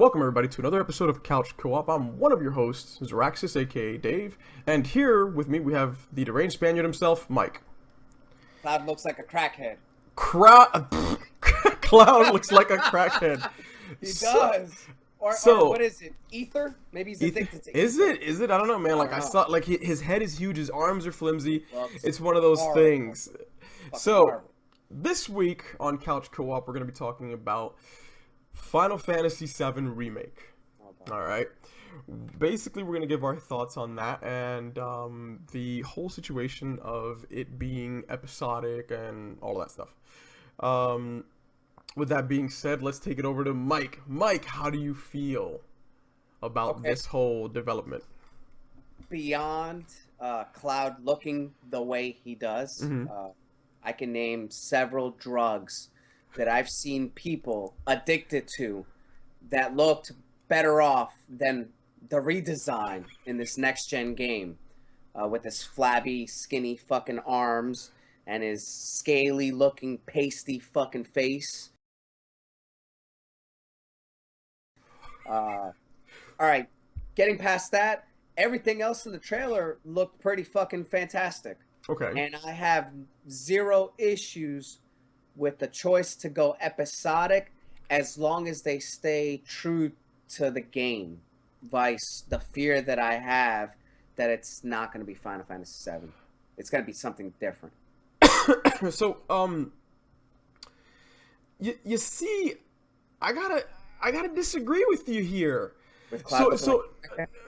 Welcome everybody to another episode of Couch Co-op. I'm one of your hosts, Zaraxis, aka Dave, and here with me we have the deranged Spaniard himself, Mike. Cloud looks like a crackhead. Cloud looks like a crackhead. He does. Or what is it? Ether? Maybe he's addicted to ether. Is it? I don't know, man. Like I saw, like his head is huge, his arms are flimsy. Well, it's one of those horrible. things. So Horrible. this week on Couch Co-op, we're going to be talking about Final Fantasy VII Remake. All right. Basically, we're going to give our thoughts on that and the whole situation of it being episodic and all of that stuff. With that being said, let's take it over to Mike. Mike, how do you feel about this whole development? Beyond Cloud looking the way he does, I can name several drugs that I've seen people addicted to that looked better off than the redesign in this next-gen game with his flabby, skinny fucking arms and his scaly-looking, pasty fucking face. Alright, getting past that, everything else in the trailer looked pretty fucking fantastic. Okay. And I have zero issues with the choice to go episodic as long as they stay true to the game. Vice the fear that I have that it's not going to be Final Fantasy VII. It's going to be something different. So, you see, I gotta disagree with you here. With Cloud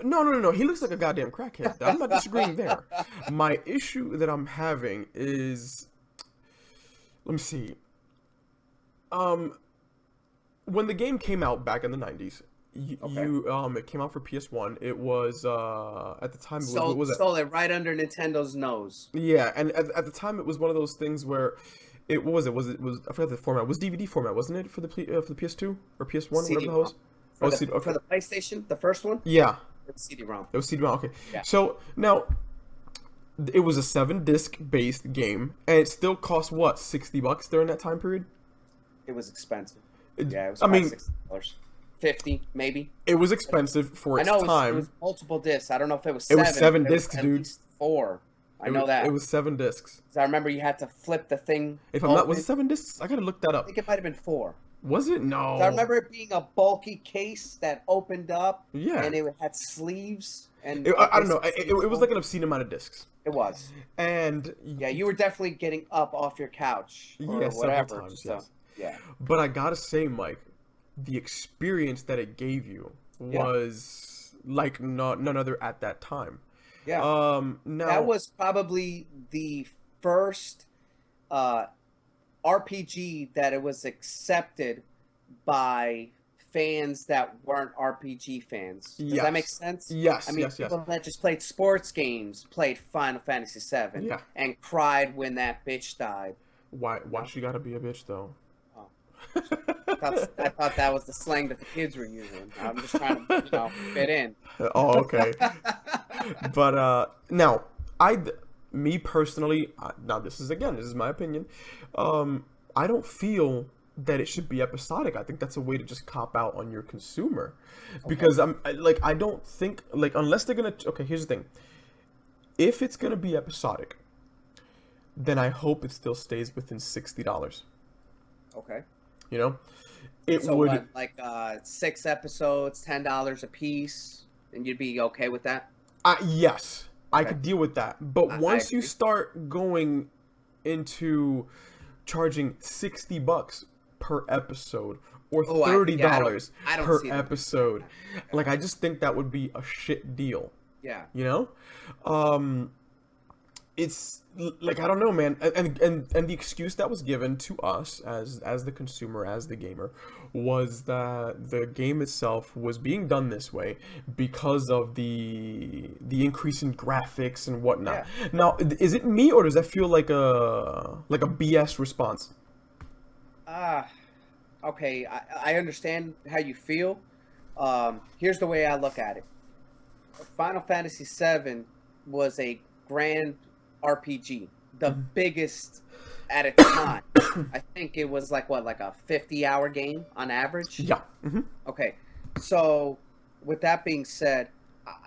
No. He looks like a goddamn crackhead. I'm not disagreeing there. My issue that I'm having is, let me see. When the game came out back in the 90s, it came out for PS1. It was at the time. Stole it right under Nintendo's nose. Yeah, and at the time it was one of those things where it was I forgot the format. It was DVD format, wasn't it, for the PS2 or PS1, whatever the hell it was? For the PlayStation, the first one? Yeah. It was CD-ROM. It was CD-ROM, okay. Yeah. So, now, it was a 7-disc based game, and it still cost, what, $60 during that time period? It was expensive. It was $60. 50 maybe. It was expensive for its time. It was multiple discs. I don't know if it was seven. It was 7 discs, at dude. Least 4. I know that. It was 7 discs. I remember you had to flip the thing. If I'm not, was it 7 discs? I gotta look that up. I think it might have been 4. Was it? No. I remember it being a bulky case that opened up. Yeah. And it had sleeves. And I don't know. It was like an obscene amount of discs. It was. And yeah, you were definitely getting up off your couch or whatever. Several times, so, yes. Yeah. But I gotta say, Mike, the experience that it gave you was like none other at that time. Yeah. Now that was probably the first RPG that it was accepted by fans that weren't RPG fans. Does that make sense? Yes. I mean, people that just played sports games played Final Fantasy VII and cried when that bitch died. Why she gotta be a bitch though? I thought that was the slang that the kids were using. I'm just trying to, fit in. Oh, okay. But now, me personally, now this is my opinion. I don't feel that it should be episodic. I think that's a way to just cop out on your consumer, because I don't think, like, unless they're gonna. Okay, here's the thing. If it's gonna be episodic, then I hope it still stays within $60. Okay. You know, what, like 6 episodes, $10 a piece, and you'd be okay with that? Yes, I could deal with that. But once you start going into charging $60 per episode or $30 per episode, like, I just think that would be a shit deal. Yeah. You know, it's like, I don't know, man, and the excuse that was given to us as the consumer, as the gamer, was that the game itself was being done this way because of the increase in graphics and whatnot. Yeah. Now, is it me, or does that feel like a BS response? Okay, I understand how you feel. Here's the way I look at it. Final Fantasy VII was a grand RPG, the biggest at its time. I think it was like a 50-hour game on average. Yeah. Okay, So, with that being said,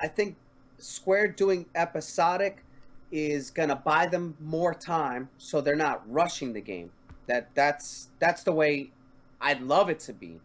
I think Square doing episodic is gonna buy them more time, so they're not rushing the game. That's the way I'd love it to be.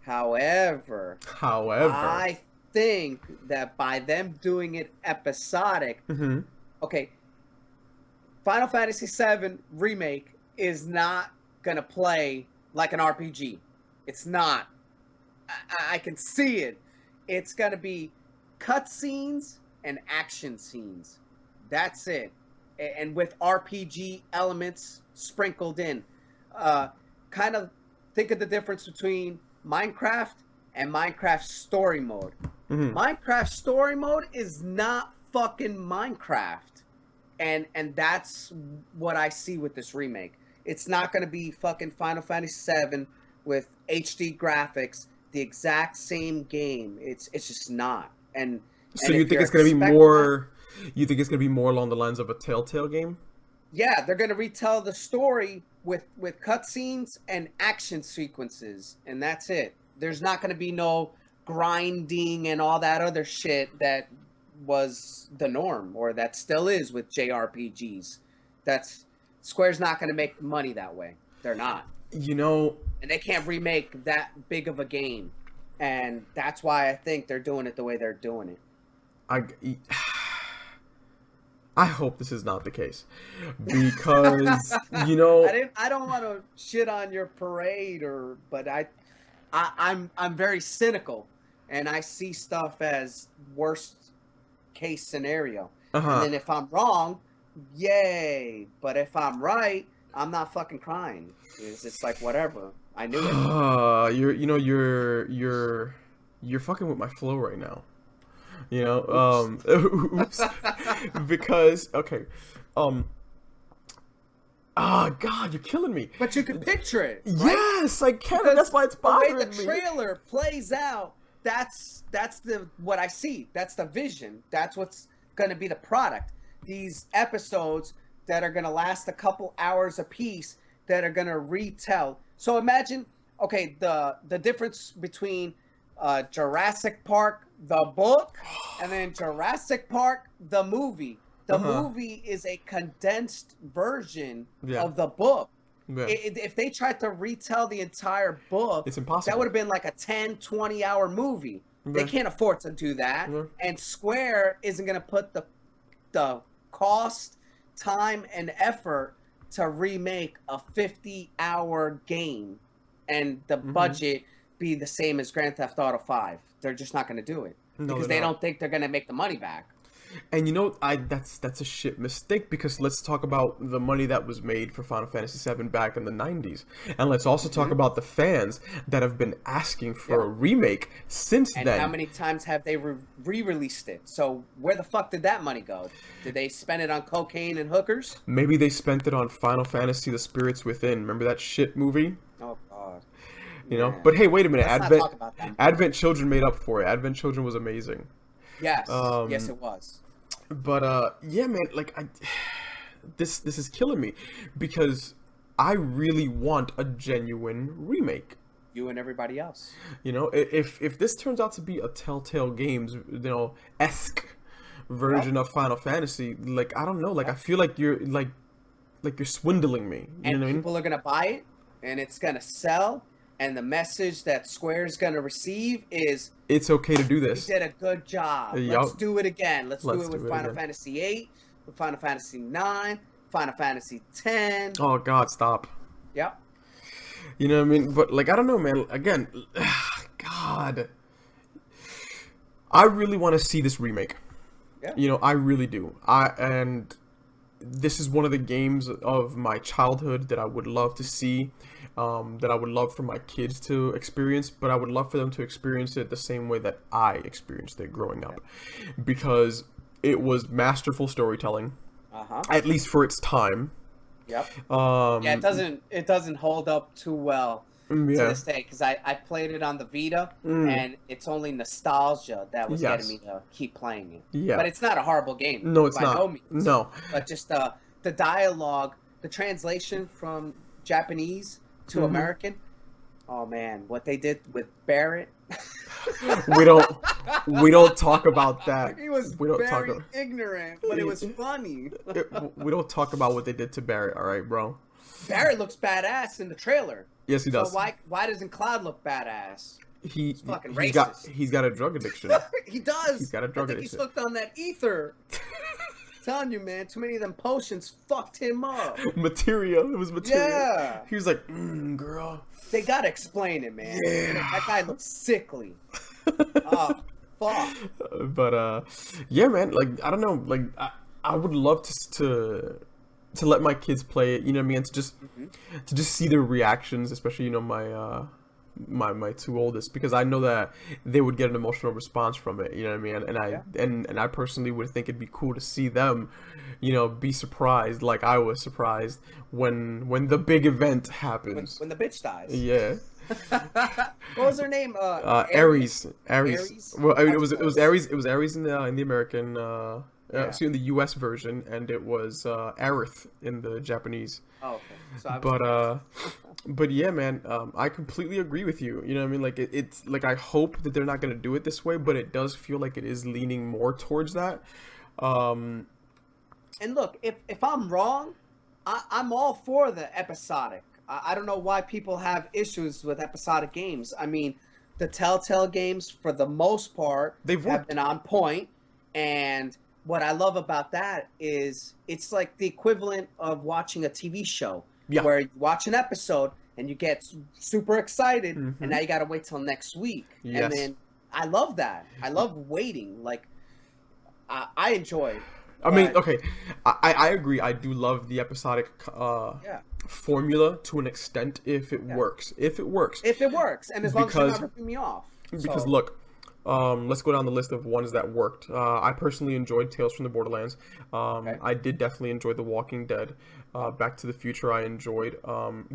However, I think that by them doing it episodic, okay, Final Fantasy VII Remake is not gonna play like an RPG. It's not. I can see it. It's gonna be cutscenes and action scenes. That's it, and with RPG elements sprinkled in. Kind of think of the difference between Minecraft and Minecraft Story Mode. Minecraft Story Mode is not fucking Minecraft, and that's what I see with this remake. It's not gonna be fucking Final Fantasy VII with HD graphics, the exact same game. It's just not. And so you think it's gonna be more? You think it's gonna be more along the lines of a Telltale game? Yeah, they're gonna retell the story with cutscenes and action sequences, and that's it. There's not gonna be no grinding and all that other shit that was the norm, or that still is with JRPGs. Square's not gonna make money that way. They're not. You know, and they can't remake that big of a game, and that's why I think they're doing it the way they're doing it. I hope this is not the case, because you know I don't want to shit on your parade, but I'm very cynical, and I see stuff as worst case scenario. And then if I'm wrong, yay! But if I'm right, I'm not fucking crying. It's just like whatever. I knew it. You're fucking with my flow right now. You know, oops. Because okay, God, you're killing me. But you can picture it. Right? Yes, I can. That's why it's bothering me. The way the trailer plays out, that's what I see. That's the vision. That's what's going to be the product. These episodes that are going to last a couple hours a piece, that are going to retell. So imagine, okay, the difference between Jurassic Park the book and then Jurassic Park the movie. The movie is a condensed version of the book. If they tried to retell the entire book, it's impossible. That would have been like a 10-20 hour movie. They can't afford to do that. And Square isn't going to put the cost, time, and effort to remake a 50-hour game and the budget be the same as Grand Theft Auto 5. They're just not going to do it because they don't think they're going to make the money back. And you know, that's a shit mistake, because let's talk about the money that was made for Final Fantasy VII back in the 90s. And let's also talk about the fans that have been asking for a remake since then. And how many times have they re-released it? So where the fuck did that money go? Did they spend it on cocaine and hookers? Maybe they spent it on Final Fantasy The Spirits Within. Remember that shit movie? Oh, God. You know? But hey, wait a minute. Advent Children made up for it. Advent Children was amazing. Yes. Yes, it was. But yeah, man, like this is killing me, because I really want a genuine remake. You and everybody else. You know, if this turns out to be a Telltale Games, esque version of Final Fantasy, like I don't know, like I feel like you're like you're swindling me. You know what I mean? People are gonna buy it, and it's gonna sell. And the message that Square's gonna receive is, it's okay to do this. You did a good job. Let's do it again. Let's do it with Final Fantasy VIII, with Final Fantasy IX, Final Fantasy X. Oh God, stop. Yep. You know what I mean? But like, I don't know, man. Again, God, I really want to see this remake. Yeah. You know, I really do. And this is one of the games of my childhood that I would love to see. That I would love for my kids to experience, but I would love for them to experience it the same way that I experienced it growing up, because it was masterful storytelling, at least for its time. Yep. It doesn't hold up too well to this day, because I played it on the Vita, and it's only nostalgia that was getting me to keep playing it. Yeah. But it's not a horrible game. No, it's not. No means. No. But just the dialogue, the translation from Japanese to American. Oh man, what they did with Barrett. we don't we don't talk about that. He was we don't very talk ignorant, but it was funny. we don't talk about what they did to Barrett, all right, bro? Barrett looks badass in the trailer. Yes, he does. So why doesn't Cloud look badass? He's fucking racist. He's got a drug addiction. He does. He's got a drug I think addiction. He's hooked on that ether. Telling you, man, too many of them potions fucked him up. Materia. It was materia. Yeah. He was like, girl. They gotta explain it, man. Yeah. That guy looks sickly. Oh, fuck. But yeah, man. Like, I don't know. Like, I would love to let my kids play it. You know what I mean? To just see their reactions, especially my two oldest, because I know that they would get an emotional response from it. You know what I mean? And I personally would think it'd be cool to see them, be surprised like I was surprised when the big event happens. When the bitch dies. Yeah. What was her name? Ares. Well, I mean, it was Ares. It was Ares in the American. In the U.S. version, and it was Aerith in the Japanese. Oh, okay. So but yeah, man, I completely agree with you. You know what I mean? Like it's like I hope that they're not gonna do it this way, but it does feel like it is leaning more towards that. And look, if I'm wrong, I'm all for the episodic. I don't know why people have issues with episodic games. I mean, the Telltale games, for the most part, have been on point, and what I love about that is it's like the equivalent of watching a TV show, where you watch an episode and you get super excited, and now you got to wait till next week. Yes. And then I love that. I love waiting. Like, I enjoy. I mean, okay, I agree. I do love the episodic formula to an extent if it works. If it works. And as long as you're not ripping me off. Because look. Let's go down the list of ones that worked. I personally enjoyed Tales from the Borderlands. I did definitely enjoy The Walking Dead. Back to the Future I enjoyed.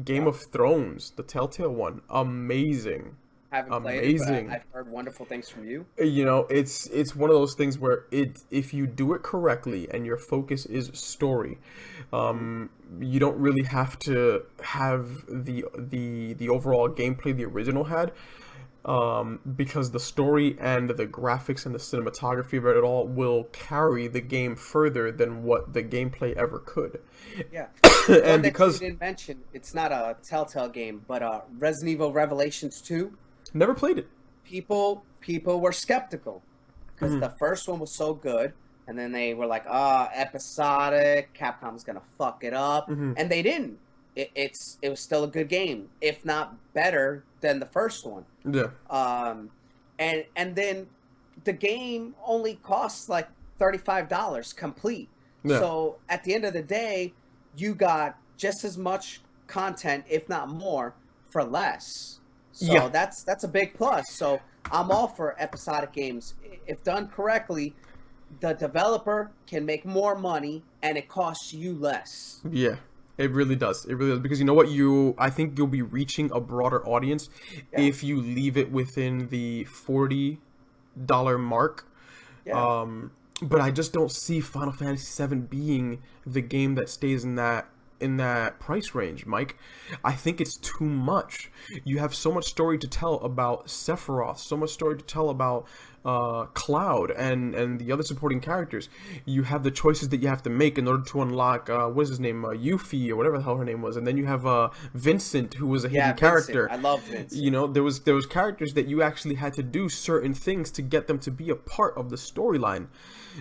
Game of Thrones, the Telltale one, amazing. Haven't played it, but I've heard wonderful things from you. It's one of those things where if you do it correctly and your focus is story, you don't really have to have the overall gameplay the original had. Because the story and the graphics and the cinematography of it all will carry the game further than what the gameplay ever could. Yeah. And because you didn't mention, it's not a Telltale game, but Resident Evil Revelations 2. Never played it. People were skeptical because the first one was so good, and then they were like, episodic, Capcom's gonna fuck it up, and they didn't. It was still a good game, if not better than the first one. Yeah. And then the game only costs like $35 complete. Yeah. So at the end of the day, you got just as much content, if not more, for less. So that's a big plus. So I'm all for episodic games. If done correctly, the developer can make more money and it costs you less. Yeah. It really does. It really does. Because you know what? I think you'll be reaching a broader audience if you leave it within the $40 mark. Yeah. But I just don't see Final Fantasy VII being the game that stays in that price range, Mike. I think it's too much. You have so much story to tell about Sephiroth, so much story to tell about Cloud and the other supporting characters. You have the choices that you have to make in order to unlock what is his name, Yuffie or whatever the hell her name was, and then you have Vincent, who was a hidden character. I love Vincent. You know, there was characters that you actually had to do certain things to get them to be a part of the storyline.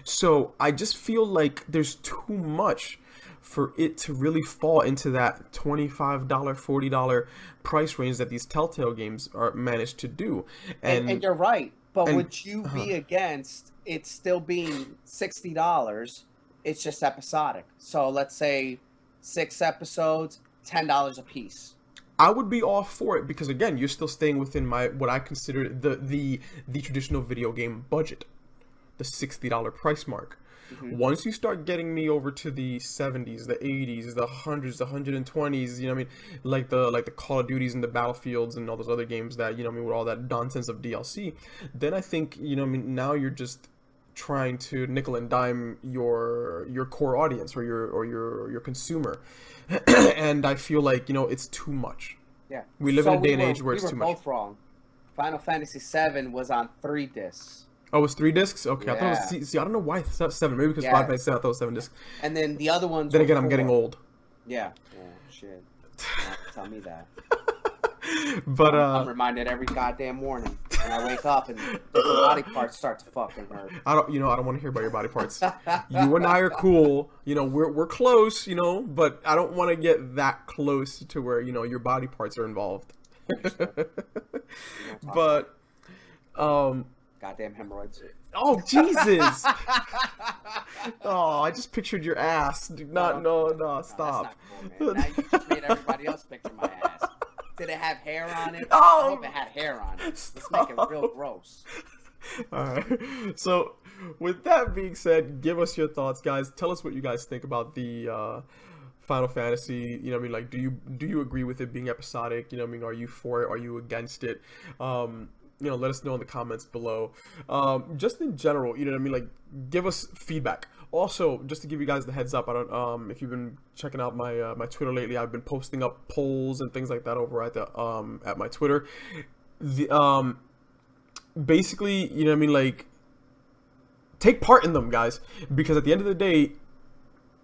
So I just feel like there's too much for it to really fall into that $25, $40 price range that these Telltale games are managed to do. And you're right. But would you be against it still being $60? It's just episodic. So let's say 6 episodes, $10 a piece. I would be all for it because again, you're still staying within what I consider the traditional video game budget, the $60 price mark. Once you start getting me over to the 70s, the 80s, the 100s, the 120s, you know what I mean, like the Call of Duties and the Battlefields and all those other games that, you know what I mean, with all that nonsense of DLC, then I think, you know what I mean, now you're just trying to nickel and dime your core audience or your consumer. And I feel like, you know, it's too much. Yeah. We live in a day and age where it's too much. We were both wrong Final Fantasy VII was on 3 discs. Oh, it was 3 discs? Okay, Yeah. I thought it was... See, I don't know why it's 7. Maybe because Final Fantasy 7, I thought it was 7 discs. And then the other ones Then were again, 4. I'm getting old. Yeah. Oh, shit. Tell me that. But I'm reminded every goddamn morning when I wake up and the body parts start to fucking hurt. I don't want to hear about your body parts. You and I are cool. We're close. But I don't want to get that close to where your body parts are involved. But goddamn hemorrhoids. Oh Jesus! Oh, I just pictured your ass. No, stop. That's not cool, man. Now you just made everybody else picture my ass. Did it have hair on it? Oh, I hope it had hair on it. Let's make it real gross. Alright. So, with that being said, give us your thoughts, guys. Tell us what you guys think about the Final Fantasy. Like, do you agree with it being episodic? Are you for it? Are you against it? Let us know in the comments below. Just in general, like, give us feedback. Also, just to give you guys the heads up, I don't if you've been checking out my my Twitter lately, I've been posting up polls and things like that over at the at my Twitter. The basically, like, take part in them, guys, because at the end of the day,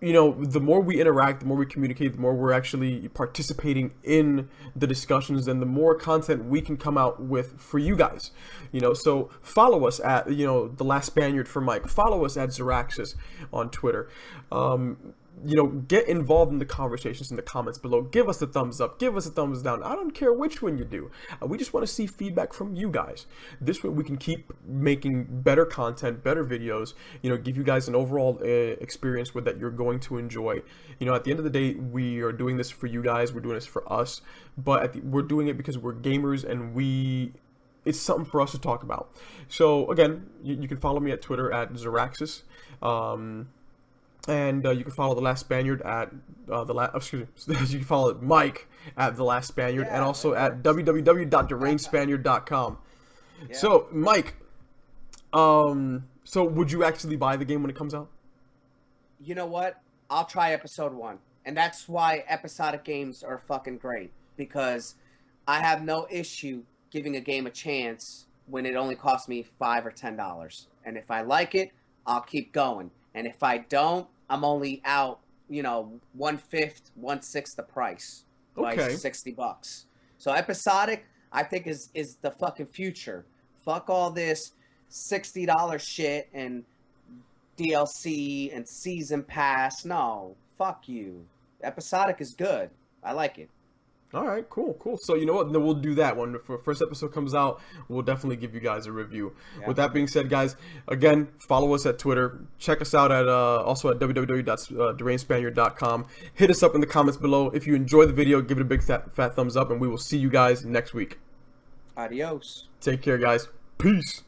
the more we interact, the more we communicate, the more we're actually participating in the discussions, and the more content we can come out with for you guys. So follow us at, The Last Spaniard for Mike. Follow us at Zeraxis on Twitter. Get involved in the conversations in the comments below. Give us a thumbs up. Give us a thumbs down. I don't care which one you do. We just want to see feedback from you guys. This way we can keep making better content, better videos, give you guys an overall experience that you're going to enjoy. At the end of the day, we are doing this for you guys. We're doing this for us. But we're doing it because we're gamers, and it's something for us to talk about. So, again, you can follow me at Twitter at Zeraxis. And you can follow The Last Spaniard at you can follow Mike at The Last Spaniard, and also at www.derangedspaniard.com. Yeah. So, Mike, so would you actually buy the game when it comes out? You know what? I'll try episode 1. And that's why episodic games are fucking great, because I have no issue giving a game a chance when it only costs me $5 or $10. And if I like it, I'll keep going. And if I don't, I'm only out, 1/5, 1/6 the price, like $60. So episodic, I think is the fucking future. Fuck all this $60 shit and DLC and season pass. No, fuck you. Episodic is good. I like it. All right, cool. So you know what? Then we'll do that when the first episode comes out. We'll definitely give you guys a review. Yeah. With that being said, guys, again, follow us at Twitter. Check us out at also at www.derangedspaniard.com. Hit us up in the comments below. If you enjoy the video, give it a big fat thumbs up, and we will see you guys next week. Adios. Take care, guys. Peace.